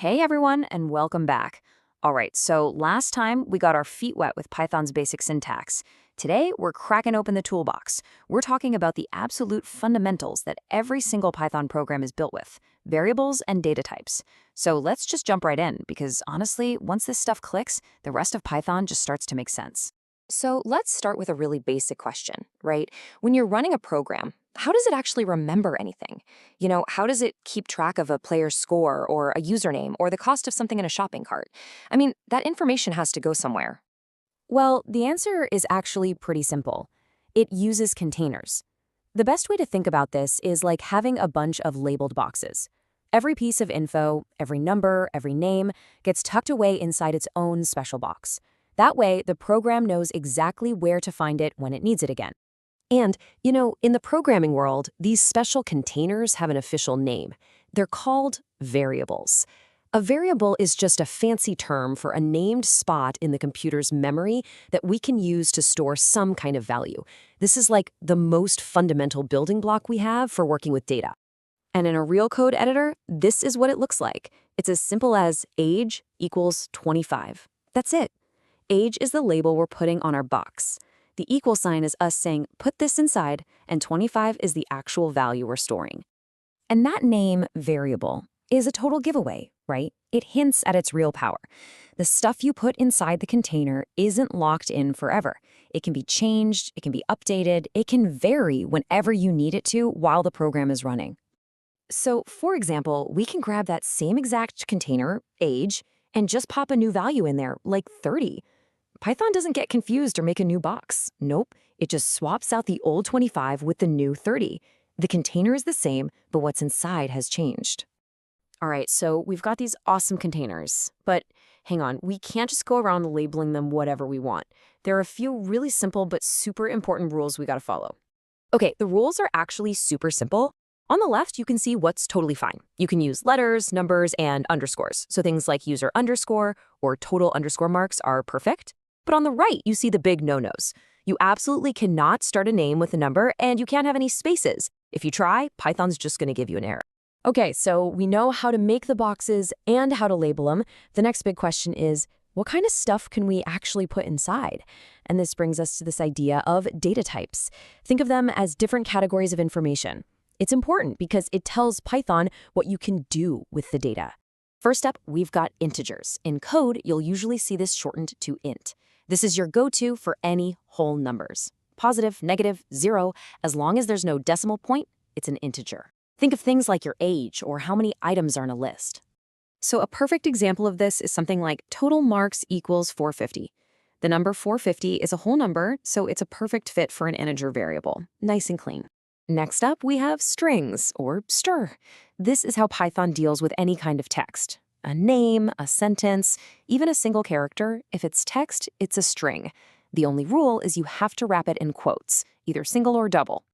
Hey everyone, and welcome back. All right, so last time we got our feet wet with Python's basic syntax. Today, we're cracking open the toolbox. We're talking about the absolute fundamentals that every single Python program is built with, variables and data types. So let's just jump right in, because honestly, once this stuff clicks, the rest of Python just starts to make sense. So let's start with a really basic question, right? When you're running a program, how does it actually remember anything? How does it keep track of a player's score or a username or the cost of something in a shopping cart? I mean, that information has to go somewhere. Well, the answer is actually pretty simple. It uses containers. The best way to think about this is like having a bunch of labeled boxes. Every piece of info, every number, every name gets tucked away inside its own special box. That way, the program knows exactly where to find it when it needs it again. And, in the programming world, these special containers have an official name. They're called variables. A variable is just a fancy term for a named spot in the computer's memory that we can use to store some kind of value. This is like the most fundamental building block we have for working with data. And in a real code editor, this is what it looks like. It's as simple as age equals 25. That's it. Age is the label we're putting on our box. The equal sign is us saying, put this inside, and 25 is the actual value we're storing. And that name, variable, is a total giveaway, right? It hints at its real power. The stuff you put inside the container isn't locked in forever. It can be changed, it can be updated, it can vary whenever you need it to while the program is running. So, for example, we can grab that same exact container, age, and just pop a new value in there, like 30. Python doesn't get confused or make a new box. Nope, it just swaps out the old 25 with the new 30. The container is the same, but what's inside has changed. All right, so we've got these awesome containers, but hang on, we can't just go around labeling them whatever we want. There are a few really simple but super important rules we gotta follow. Okay, the rules are actually super simple. On the left, you can see what's totally fine. You can use letters, numbers, and underscores. So things like user underscore or total underscore marks are perfect. But on the right, you see the big no-nos. You absolutely cannot start a name with a number, and you can't have any spaces. If you try, Python's just going to give you an error. Okay, so we know how to make the boxes and how to label them. The next big question is, what kind of stuff can we actually put inside? And this brings us to this idea of data types. Think of them as different categories of information. It's important because it tells Python what you can do with the data. First up, we've got integers. In code, you'll usually see this shortened to int. This is your go-to for any whole numbers. Positive, negative, 0, as long as there's no decimal point, it's an integer. Think of things like your age or how many items are in a list. So a perfect example of this is something like total marks equals 450. The number 450 is a whole number, so it's a perfect fit for an integer variable. Nice and clean. Next up, we have strings, or str. This is how Python deals with any kind of text. A name, a sentence, even a single character. If it's text, it's a string. The only rule is you have to wrap it in quotes, either single or double.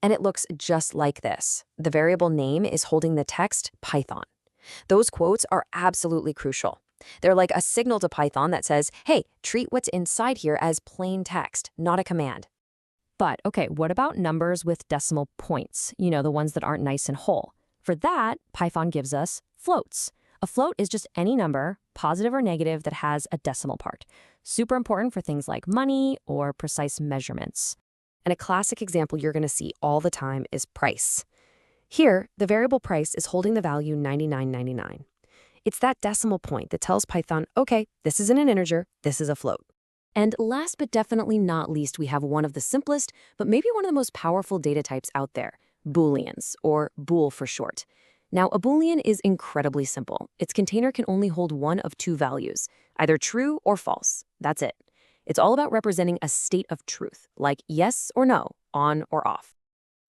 And it looks just like this. The variable name is holding the text Python. Those quotes are absolutely crucial. They're like a signal to Python that says, hey, treat what's inside here as plain text, not a command. But, okay, what about numbers with decimal points? The ones that aren't nice and whole. For that, Python gives us floats. A float is just any number, positive or negative, that has a decimal part. Super important for things like money or precise measurements. And a classic example you're going to see all the time is price. Here, the variable price is holding the value 99.99. It's that decimal point that tells Python, okay, this isn't an integer, this is a float. And last but definitely not least, we have one of the simplest, but maybe one of the most powerful data types out there, booleans, or bool for short. Now, a boolean is incredibly simple. Its container can only hold one of two values, either true or false. That's it. It's all about representing a state of truth, like yes or no, on or off.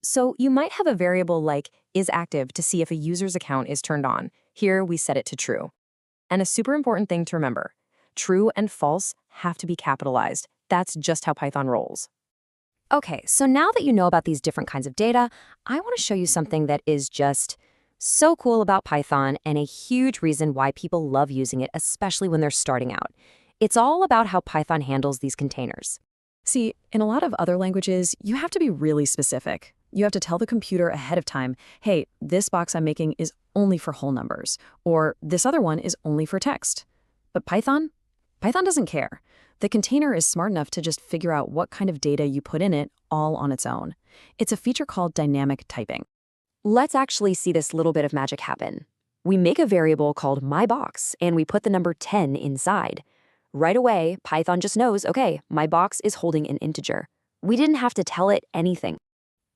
So you might have a variable like is active to see if a user's account is turned on. Here, we set it to true. And a super important thing to remember, true and false have to be capitalized. That's just how Python rolls. Okay, so now that you know about these different kinds of data, I want to show you something that is just so cool about Python and a huge reason why people love using it, especially when they're starting out. It's all about how Python handles these containers. See, in a lot of other languages, you have to be really specific. You have to tell the computer ahead of time, hey, this box I'm making is only for whole numbers, or this other one is only for text. But Python? Python doesn't care. The container is smart enough to just figure out what kind of data you put in it all on its own. It's a feature called dynamic typing. Let's actually see this little bit of magic happen. We make a variable called myBox, and we put the number 10 inside. Right away, Python just knows, okay, my box is holding an integer. We didn't have to tell it anything.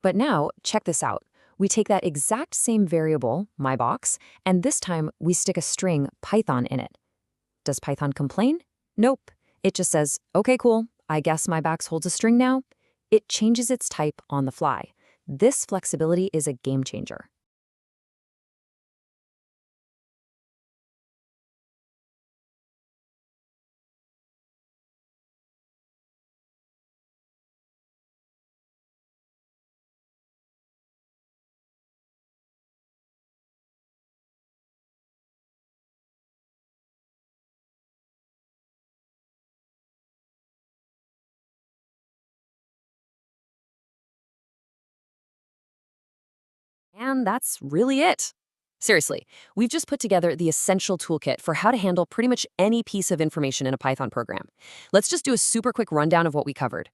But now, check this out. We take that exact same variable, myBox, and this time we stick a string Python in it. Does Python complain? Nope. It just says, okay, cool, I guess my box holds a string now. It changes its type on the fly. This flexibility is a game changer. And that's really it. Seriously, we've just put together the essential toolkit for how to handle pretty much any piece of information in a Python program. Let's just do a super quick rundown of what we covered.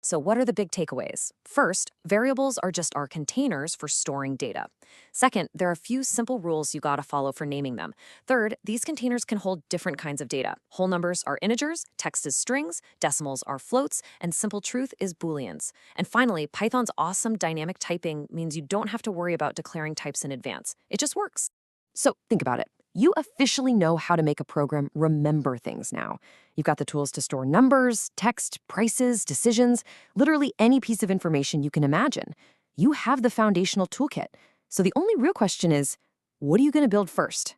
So what are the big takeaways? First, variables are just our containers for storing data. Second, there are a few simple rules you gotta follow for naming them. Third, these containers can hold different kinds of data. Whole numbers are integers, text is strings, decimals are floats, and simple truth is booleans. And finally, Python's awesome dynamic typing means you don't have to worry about declaring types in advance. It just works. So think about it. You officially know how to make a program remember things now. You've got the tools to store numbers, text, prices, decisions, literally any piece of information you can imagine. You have the foundational toolkit. So the only real question is, what are you going to build first?